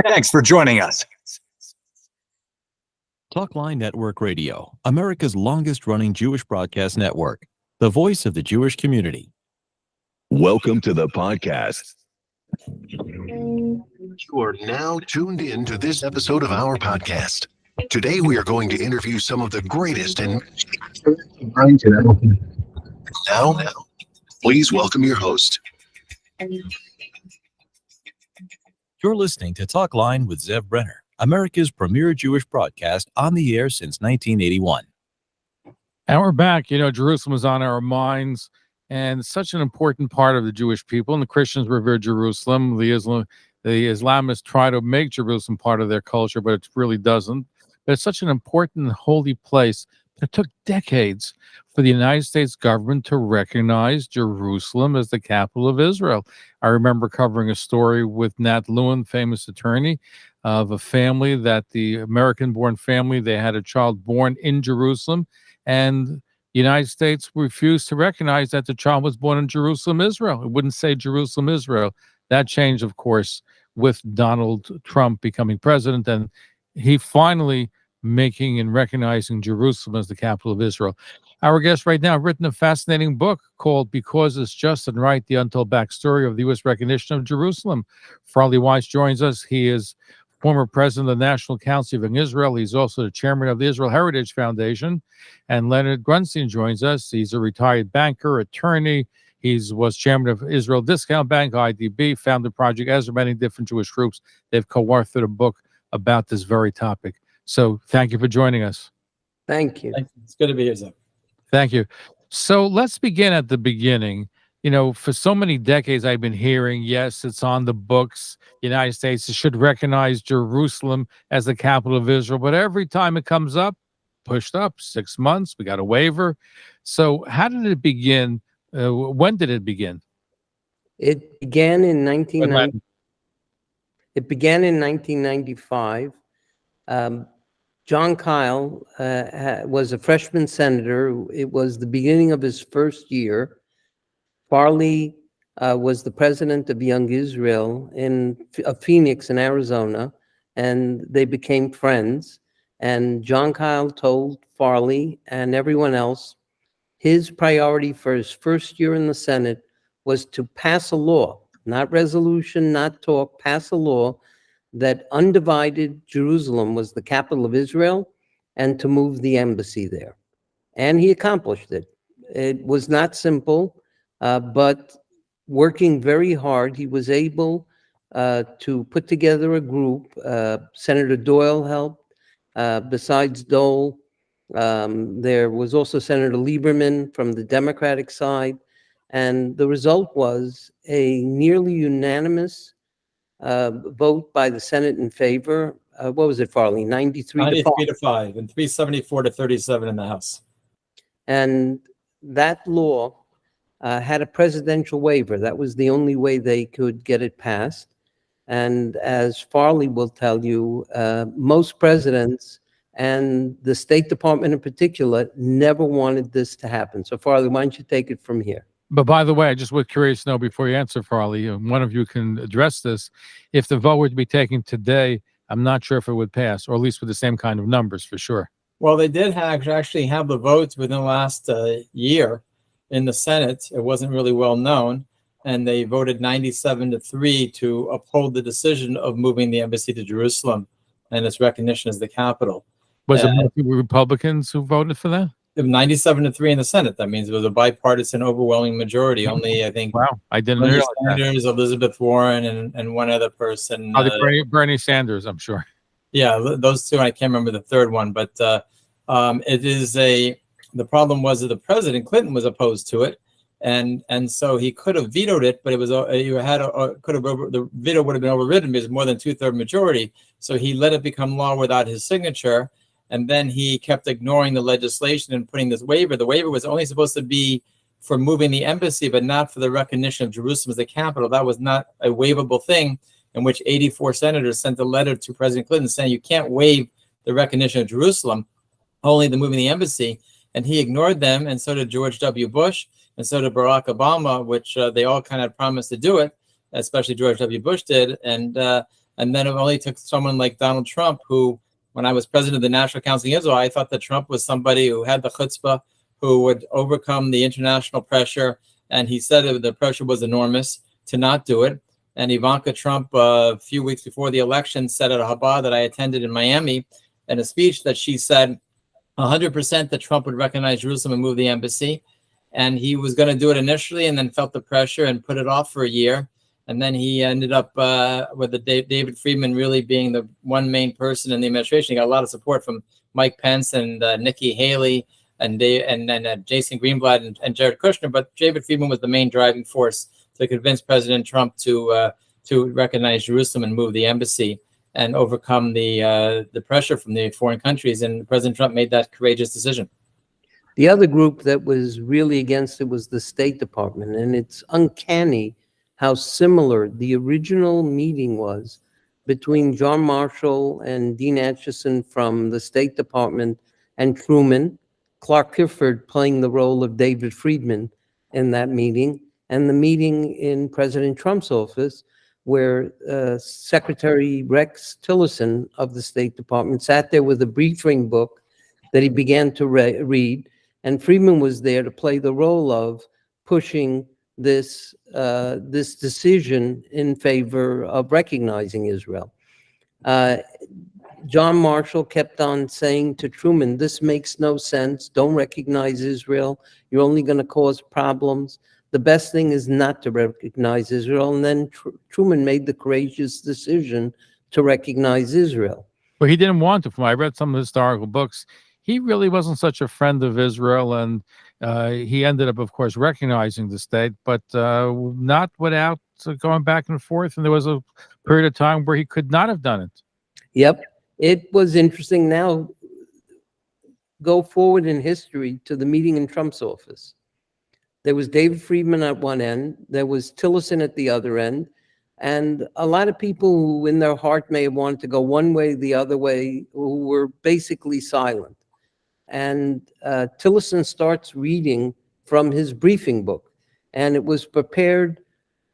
Thanks for joining us. Talkline Network Radio, America's longest-running Jewish broadcast network, the voice of the Jewish community. Welcome to the podcast. You are now tuned in to this episode of our podcast. Today we are going to interview some of the greatest and now, please welcome your host. You're listening to Talkline with Zev Brenner, America's premier Jewish broadcast on the air since 1981. And we're back. You know, Jerusalem is on our minds, and it's such an important part of the Jewish people. And the Christians revere Jerusalem. The Islamists try to make Jerusalem part of their culture, but it really doesn't. But it's such an important and holy place. It took decades for the United States government to recognize Jerusalem as the capital of Israel. I remember covering a story with Nat Lewin, famous attorney, of a family that the American-born family, they had a child born in Jerusalem, and the United States refused to recognize that the child was born in Jerusalem, Israel. It wouldn't say Jerusalem, Israel. That changed, of course, with Donald Trump becoming president, and he finally making and recognizing Jerusalem as the capital of Israel. Our guest right now written a fascinating book called Because It's Just and Right, the Untold Back-Story of the U.S. Recognition of Jerusalem. Farley Weiss joins us. He is former president of the National Council of Young Israel. He's also the chairman of the Israel Heritage Foundation. And Len Grunstein joins us. He's a retired banker, attorney. He was chairman of Israel Discount Bank, IDB, founded Project Ezra, many different Jewish groups. They've co-authored a book about this very topic. So thank you for joining us. Thank you. It's good to be here, Zev. Thank you. So let's begin at the beginning. You know, for so many decades, I've been hearing, yes, it's on the books. The United States should recognize Jerusalem as the capital of Israel. But every time it comes up, pushed up 6 months, we got a waiver. So how did it begin? When did it begin? It began in 1990. It began in 1995. John Kyle was a freshman senator. It was the beginning of his first year. Farley was the president of Young Israel of Phoenix in Arizona, and they became friends. And John Kyle told Farley and everyone else his priority for his first year in the Senate was to pass a law, not resolution, not talk, pass a law that undivided Jerusalem was the capital of Israel and to move the embassy there. And he accomplished it. It was not simple, but working very hard, he was able to put together a group. Senator Doyle helped. Besides Dole, there was also Senator Lieberman from the Democratic side. And the result was a nearly unanimous vote by the Senate in favor. What was it, Farley? 93 to 5 and 374 to 37 in the House. And that law had a presidential waiver. That was the only way they could get it passed. And as Farley will tell you, most presidents and the State Department in particular never wanted this to happen. So Farley, why don't you take it from here? But by the way, I just was curious to know before you answer, Farley, one of you can address this. If the vote were to be taken today, I'm not sure if it would pass, or at least with the same kind of numbers for sure. Well, they did actually have the votes within the last year in the Senate. It wasn't really well known. And they voted 97 to 3 to uphold the decision of moving the embassy to Jerusalem and its recognition as the capital. Was it mostly Republicans who voted for that? 97 to 3 in the Senate. That means it was a bipartisan, overwhelming majority. Only, I think, wow, I didn't realize Sanders, that. Elizabeth Warren, and one other person. Bernie Sanders, I'm sure. Yeah, those two. I can't remember the third one, but it is the problem was that the President Clinton was opposed to it, and so he could have vetoed it, but it was the veto would have been overridden because more than 2/3 majority. So he let it become law without his signature. And then he kept ignoring the legislation and putting this waiver. The waiver was only supposed to be for moving the embassy, but not for the recognition of Jerusalem as the capital. That was not a waivable thing, in which 84 senators sent a letter to President Clinton saying you can't waive the recognition of Jerusalem, only the moving the embassy. And he ignored them, and so did George W. Bush, and so did Barack Obama, which they all kind of promised to do it, especially George W. Bush did. And And then it only took someone like Donald Trump, who, when I was president of the National Council of Israel, I thought that Trump was somebody who had the chutzpah, who would overcome the international pressure. And he said that the pressure was enormous to not do it. And Ivanka Trump, a few weeks before the election, said at a Chabad that I attended in Miami, in a speech, that she said 100% that Trump would recognize Jerusalem and move the embassy. And he was going to do it initially and then felt the pressure and put it off for a year. And then he ended up with David Friedman really being the one main person in the administration. He got a lot of support from Mike Pence and Nikki Haley and Jason Greenblatt and Jared Kushner. But David Friedman was the main driving force to convince President Trump to recognize Jerusalem and move the embassy and overcome the pressure from the foreign countries. And President Trump made that courageous decision. The other group that was really against it was the State Department. And it's uncanny how similar the original meeting was between John Marshall and Dean Acheson from the State Department and Truman, Clark Clifford playing the role of David Friedman in that meeting, and the meeting in President Trump's office where Secretary Rex Tillerson of the State Department sat there with a briefing book that he began to read, and Friedman was there to play the role of pushing this decision in favor of recognizing Israel. John Marshall kept on saying to Truman, this makes no sense. Don't recognize Israel. You're only going to cause problems. The best thing is not to recognize Israel. And then Truman made the courageous decision to recognize Israel. But he didn't want to. From I read some historical books, he really wasn't such a friend of Israel, and he ended up, of course, recognizing the state, but not without going back and forth. And there was a period of time where he could not have done it. Yep. It was interesting. Now, go forward in history to the meeting in Trump's office. There was David Friedman at one end. There was Tillerson at the other end. And a lot of people who in their heart may have wanted to go one way, the other way, who were basically silent. And Tillerson starts reading from his briefing book. And it was prepared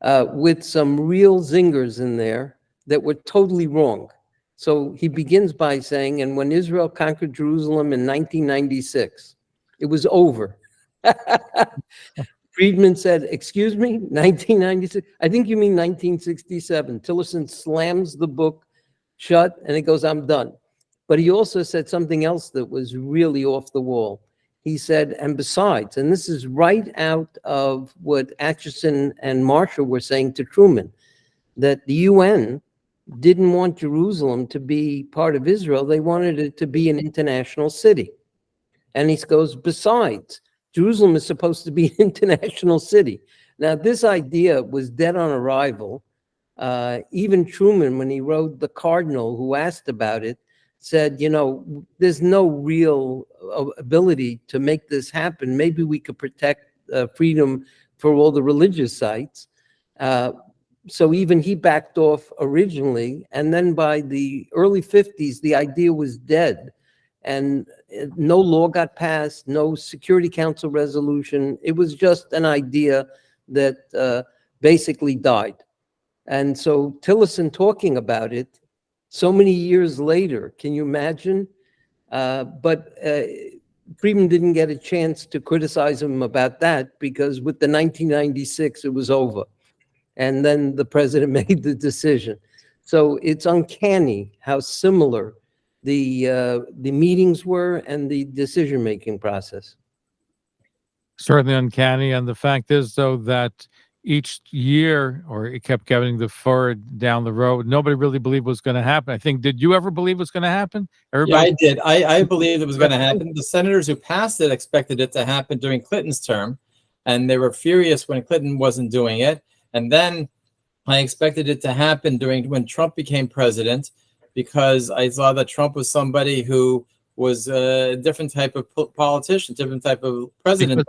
with some real zingers in there that were totally wrong. So he begins by saying, and when Israel conquered Jerusalem in 1996, it was over. Friedman said, excuse me, 1996? I think you mean 1967. Tillerson slams the book shut and it goes, I'm done. But he also said something else that was really off the wall. He said, and besides, and this is right out of what Acheson and Marshall were saying to Truman, that the UN didn't want Jerusalem to be part of Israel. They wanted it to be an international city. And he goes, besides, Jerusalem is supposed to be an international city. Now, this idea was dead on arrival. Even Truman, when he wrote the cardinal who asked about it, said, you know, there's no real ability to make this happen. Maybe we could protect freedom for all the religious sites. So even he backed off originally. And then by the early 50s, the idea was dead. And no law got passed, no Security Council resolution. It was just an idea that basically died. And so Tillerson talking about it so many years later, can you imagine? But Friedman didn't get a chance to criticize him about that because with the 1996, it was over. And then the president made the decision. So it's uncanny how similar the meetings were and the decision-making process. Certainly uncanny. And the fact is, though, that each year, or it kept getting deferred down the road, nobody really believed was going to happen. I think, did you ever believe it was going to happen? Everybody? Yeah, I did. I believed it was going to happen. The senators who passed it expected it to happen during Clinton's term, and they were furious when Clinton wasn't doing it. And then I expected it to happen when Trump became president, because I saw that Trump was somebody who was a different type of politician, different type of president.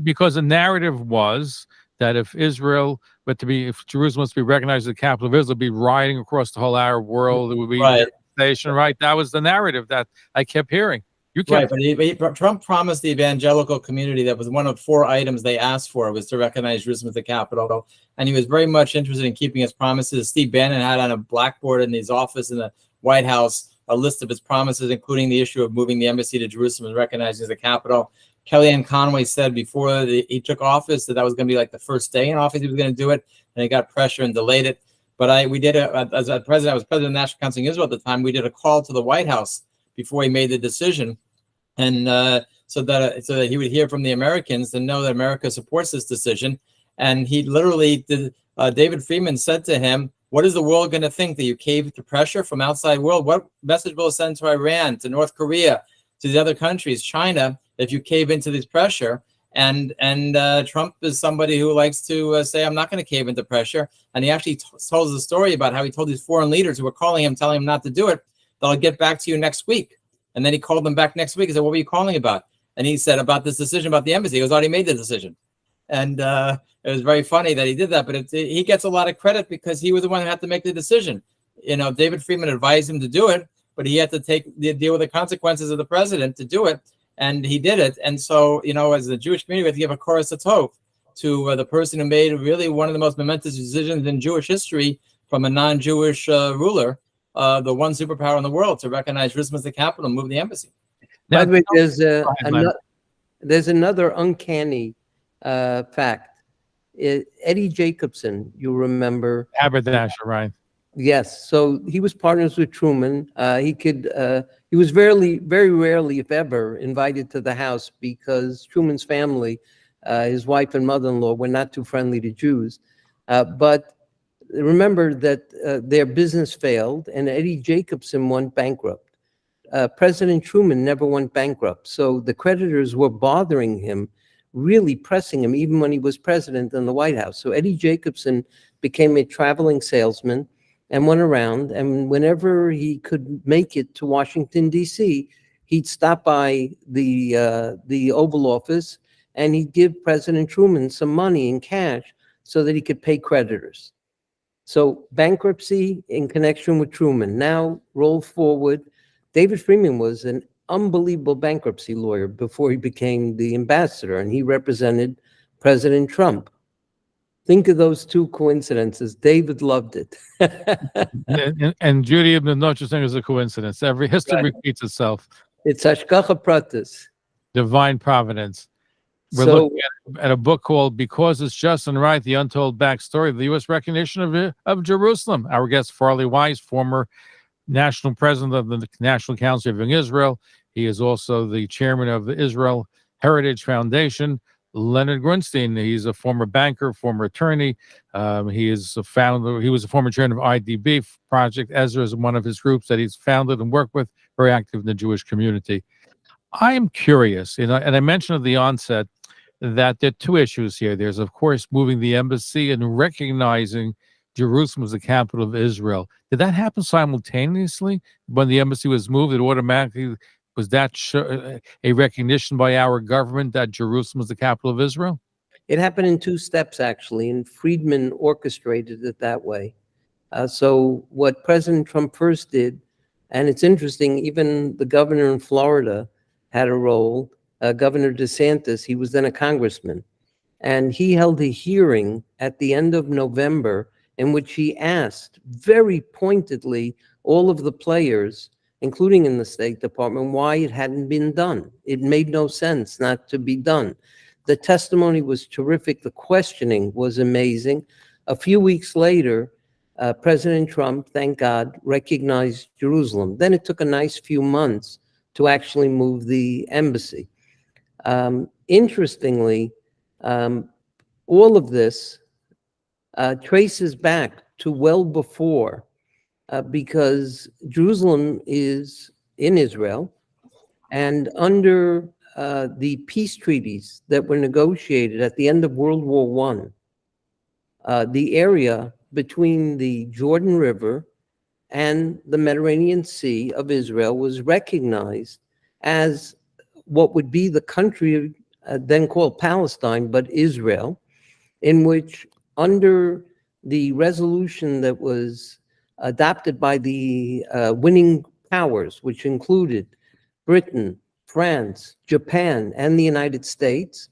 Because the narrative was that if Jerusalem was to be recognized as the capital of Israel, it would be rioting across the whole Arab world. It would be devastation, right? That was the narrative that I kept hearing. You Right, kept but Trump promised the evangelical community that was one of 4 items they asked for was to recognize Jerusalem as the capital, and he was very much interested in keeping his promises. Steve Bannon had on a blackboard in his office in the White House a list of his promises, including the issue of moving the embassy to Jerusalem and recognizing as the capital. Kellyanne Conway said before he took office that was going to be like the first day in office he was going to do it, and he got pressure and delayed it. But as president, I was president of the National Council of Israel at the time. We did a call to the White House before he made the decision, and so that he would hear from the Americans and know that America supports this decision. And he literally did. David Friedman said to him, "What is the world going to think that you caved to pressure from outside world? What message will it send to Iran, to North Korea, to the other countries, China, if you cave into this pressure?" And Trump is somebody who likes to say, "I'm not going to cave into pressure." And he actually tells the story about how he told these foreign leaders who were calling him, telling him not to do it, that I'll get back to you next week. And then he called them back next week and said, "What were you calling about?" And he said, "About this decision about the embassy." He was already made the decision. And it was very funny that he did that. But he gets a lot of credit because he was the one who had to make the decision. You know, David Friedman advised him to do it, but he had to deal with the consequences of the president to do it. And he did it. And so, you know, as the Jewish community, we have to give a chorus of tov to the person who made really one of the most momentous decisions in Jewish history from a non-Jewish ruler, the one superpower in the world, to recognize Jerusalem as the capital and move the embassy. By the way, there's another uncanny fact. Eddie Jacobson, you remember? haberdasher, right? Yes. So he was partners with Truman. He was very rarely, if ever, invited to the house because Truman's family, his wife and mother-in-law, were not too friendly to Jews. But remember that their business failed and Eddie Jacobson went bankrupt. President Truman never went bankrupt. So the creditors were bothering him, really pressing him, even when he was president in the White House. So Eddie Jacobson became a traveling salesman and went around, and whenever he could make it to Washington, D.C., he'd stop by the Oval Office and he'd give President Truman some money in cash so that he could pay creditors. So bankruptcy in connection with Truman. Now roll forward. David Friedman was an unbelievable bankruptcy lawyer before he became the ambassador, and he represented President Trump. Think of those two coincidences. David loved it. and Judaism is not just as a coincidence. Every history repeats itself. It's hashgacha pratis. Divine providence. We're looking at a book called "Because It's Just and Right: The Untold Back-Story of the U.S. Recognition of Jerusalem." Our guest, Farley Weiss, former national president of the National Council of Young Israel. He is also the chairman of the Israel Heritage Foundation. Len Grunstein, he's a former banker, former attorney. He is a founder. He was a former chairman of IDB. Project Ezra is one of his groups that he's founded and worked with, very active in the Jewish community. I am curious, and I mentioned at the onset that there are two issues here. There's, of course, moving the embassy and recognizing Jerusalem as the capital of Israel. Did that happen simultaneously when the embassy was moved? It automatically was that a recognition by our government that Jerusalem was the capital of Israel? It happened in 2 steps, actually, and Friedman orchestrated it that way. So what President Trump first did, and it's interesting, even the governor in Florida had a role. Governor DeSantis, he was then a congressman, and he held a hearing at the end of November in which he asked very pointedly all of the players, including in the State Department, why it hadn't been done. It made no sense not to be done. The testimony was terrific. The questioning was amazing. A few weeks later, President Trump, thank God, recognized Jerusalem. Then it took a nice few months to actually move the embassy. Interestingly, all of this traces back to well before, because Jerusalem is in Israel, and under the peace treaties that were negotiated at the end of World War I, the area between the Jordan River and the Mediterranean Sea of Israel was recognized as what would be the country then called Palestine, but Israel, in which under the resolution that was adopted by the winning powers, which included Britain, France, Japan, and the United States.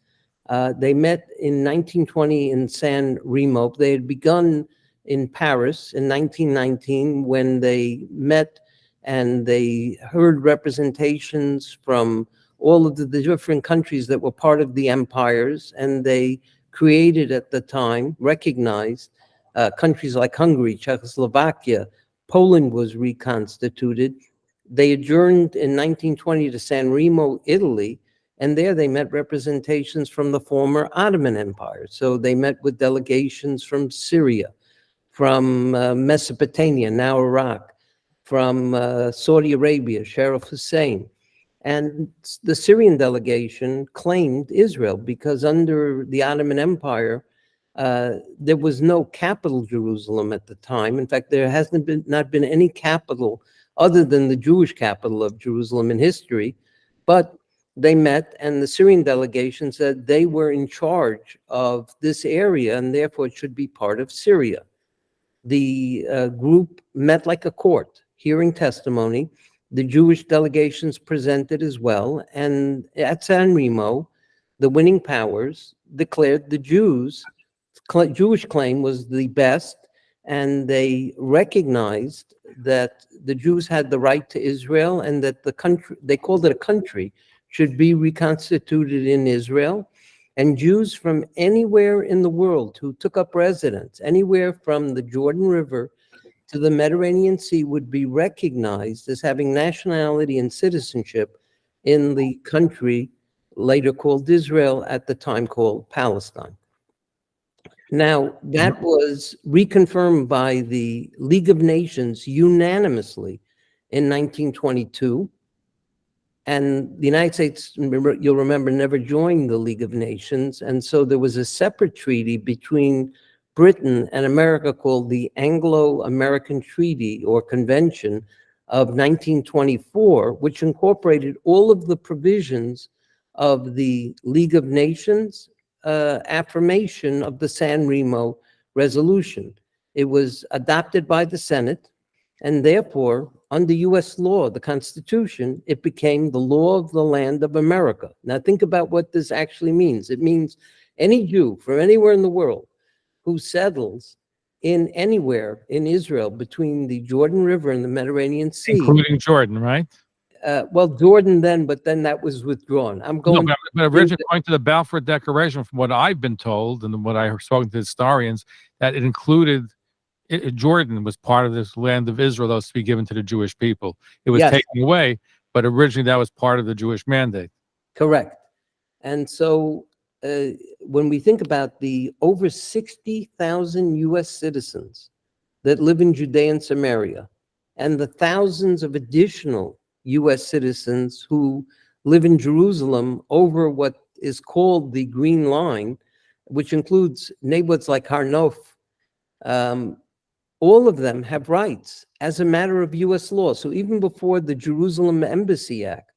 They met in 1920 in San Remo. They had begun in Paris in 1919 when they met and they heard representations from all of the different countries that were part of the empires, and they created at the time, recognized countries like Hungary, Czechoslovakia, Poland was reconstituted. They adjourned in 1920 to San Remo, Italy, and there they met representations from the former Ottoman Empire. So they met with delegations from Syria, from Mesopotamia, now Iraq, from Saudi Arabia, Sheriff Hussein. And the Syrian delegation claimed Israel because under the Ottoman Empire, there was no capital Jerusalem at the time. In fact, there hasn't not been any capital other than the Jewish capital of Jerusalem in history. But they met, and the Syrian delegation said they were in charge of this area, and therefore it should be part of Syria. The group met like a court, hearing testimony. The Jewish delegations presented as well, and at San Remo, the winning powers declared the Jewish claim was the best, and they recognized that the Jews had the right to Israel and that the country, they called it a country, should be reconstituted in Israel. And Jews from anywhere in the world who took up residence, anywhere from the Jordan River to the Mediterranean Sea, would be recognized as having nationality and citizenship in the country later called Israel, at the time called Palestine. Now, that was reconfirmed by the League of Nations unanimously in 1922. And the United States, you'll remember, never joined the League of Nations. And so there was a separate treaty between Britain and America called the Anglo-American Treaty or Convention of 1924, which incorporated all of the provisions of the League of Nations affirmation of the San Remo resolution. It was adopted by the Senate, and therefore, under U.S. law, the Constitution, it became the law of the land of America. Now think about what this actually means. It means any Jew from anywhere in the world who settles in anywhere in Israel between the Jordan River and the Mediterranean Sea. Including Jordan, right? Well, Jordan then, but then that was withdrawn. I'm going. No, but originally, according to the Balfour Declaration, from what I've been told and what I have spoken to historians, that it included Jordan was part of this land of Israel that was to be given to the Jewish people. It was taken away, but originally that was part of the Jewish mandate. Correct. And so when we think about the over 60,000 U.S. citizens that live in Judea and Samaria, and the thousands of additional U.S. citizens who live in Jerusalem over what is called the Green Line, which includes neighborhoods like Har Nof, all of them have rights as a matter of U.S. law. So even before the Jerusalem Embassy Act,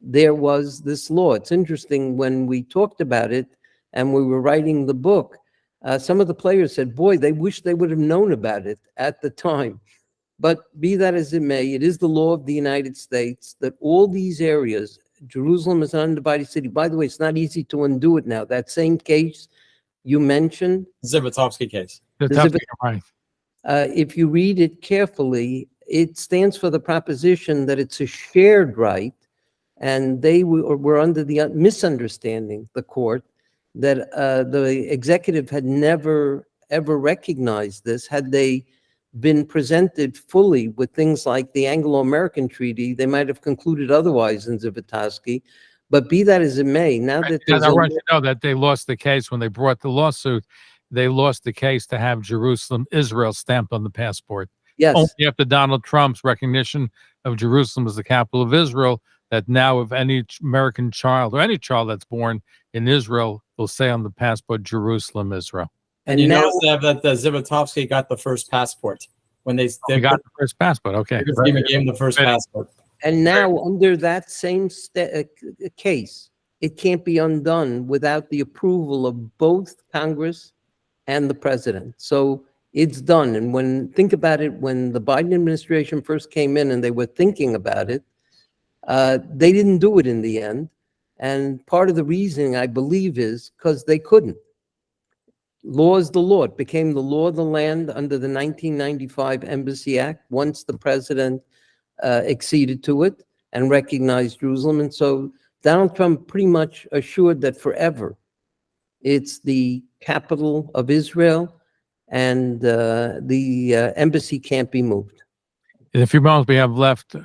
there was this law. It's interesting, when we talked about it and we were writing the book, some of the players said, boy, they wish they would have known about it at the time. But be that as it may, it is the law of the United States that all these areas, Jerusalem is an undivided city. By the way, it's not easy to undo it now. That same case you mentioned, Zivotofsky case. Right. If you read it carefully, it stands for the proposition that it's a shared right, and they were under the misunderstanding, the court, that the executive had never, ever recognized this. Had they been presented fully with things like the Anglo-American Treaty, they might have concluded otherwise in Zivotofsky. But be that as it may, now that there's I want you to know that they lost the case when they brought the lawsuit. They lost the case to have Jerusalem, Israel stamped on the passport. Yes. Only after Donald Trump's recognition of Jerusalem as the capital of Israel, that now if any American child or any child that's born in Israel will say on the passport, Jerusalem, Israel. And you know, Zev, that Zivotofsky got the first passport when they got the first passport. Okay. They gave him the first passport. And now under that same case, it can't be undone without the approval of both Congress and the president. So it's done. And think about it, when the Biden administration first came in and they were thinking about it, They didn't do it in the end. And part of the reasoning, I believe, is because they couldn't. Law is the law. It became the law of the land under the 1995 Embassy Act once the president acceded to it and recognized Jerusalem. And so Donald Trump pretty much assured that forever it's the capital of Israel, and the embassy can't be moved. In a few moments we have left,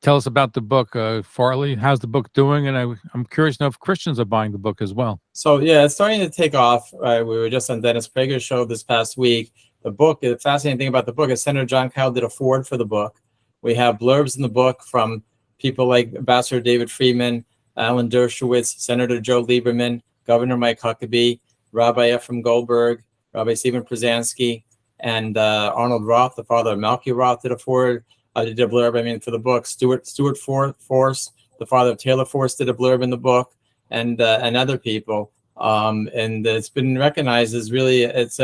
tell us about the book, Farley. How's the book doing? And I'm curious to know if Christians are buying the book as well. So yeah, it's starting to take off. We were just on Dennis Prager's show this past week. The book, the fascinating thing about the book is Senator John Kyle did a foreword for the book. We have blurbs in the book from people like Ambassador David Friedman, Alan Dershowitz, Senator Joe Lieberman, Governor Mike Huckabee, Rabbi Ephraim Goldberg, Rabbi Stephen Przansky, and Arnold Roth, the father of Malky Roth, did a foreword. Did a blurb, for the book. Stuart Force, the father of Taylor Force, did a blurb in the book, and other people. And it's been recognized as really, it's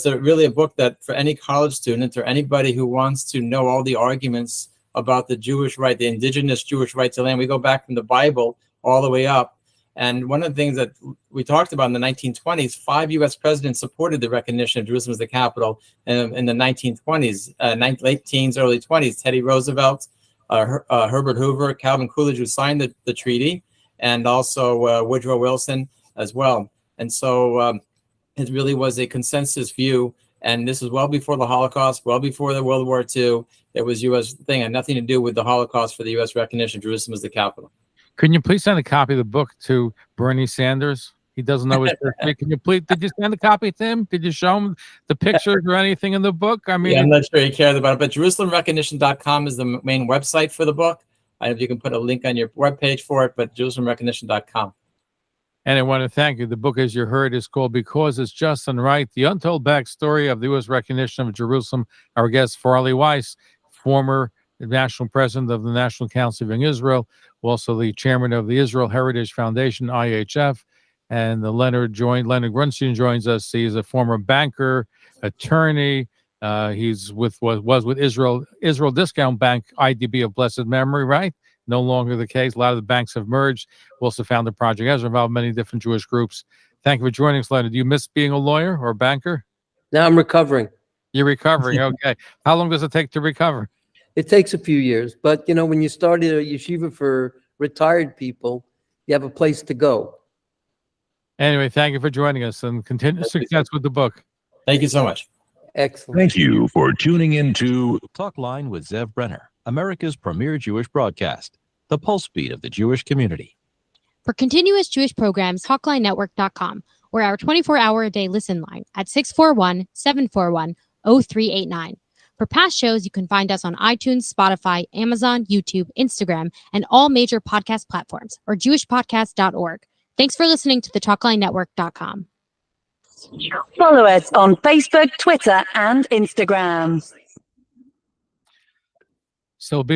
really a book that for any college student or anybody who wants to know all the arguments about the Jewish right, the indigenous Jewish right to land. We go back from the Bible all the way up. And one of the things that we talked about in the 1920s, 5 U.S. presidents supported the recognition of Jerusalem as the capital in the 1920s, late teens, early 20s. Teddy Roosevelt, Herbert Hoover, Calvin Coolidge, who signed the treaty, and also Woodrow Wilson as well. And so it really was a consensus view. And this was well before the Holocaust, well before the World War II. It was U.S. thing, had nothing to do with the Holocaust for the U.S. recognition of Jerusalem as the capital. Can you please send a copy of the book to Bernie Sanders? He doesn't know his birthday. Can you please? Did you send a copy to him? Did you show him the pictures or anything in the book? I mean, yeah, I'm not sure he cared about it, but JerusalemRecognition.com is the main website for the book. I don't know if you can put a link on your webpage for it, but JerusalemRecognition.com. And I want to thank you. The book, as you heard, is called Because It's Just and Right, The Untold Back-Story of the U.S. Recognition of Jerusalem. Our guest, Farley Weiss, former national president of the National Council of Young Israel, also the chairman of the Israel Heritage Foundation, IHF, and Len Grunstein joins us. He's a former banker, attorney. He's was with Israel Discount Bank, IDB of blessed memory, right? No longer the case. A lot of the banks have merged. We also founded Project Ezra, involved many different Jewish groups. Thank you for joining us, Len. Do you miss being a lawyer or a banker? Now I'm recovering. You're recovering. Okay. How long does it take to recover? It takes a few years, but when you started a yeshiva for retired people, you have a place to go. Anyway, thank you for joining us, and continue success with the book. Thank you so much. Excellent. Thank you for tuning in to Talkline with Zev Brenner, America's premier Jewish broadcast, the pulse beat of the Jewish community. For continuous Jewish programs, TalklineNetwork.com, or our 24-hour-a-day listen line at 641-741-0389. For past shows, you can find us on iTunes, Spotify, Amazon, YouTube, Instagram, and all major podcast platforms, or jewishpodcast.org. Thanks for listening to the TalklineNetwork.com. Follow us on Facebook, Twitter, and Instagram. So be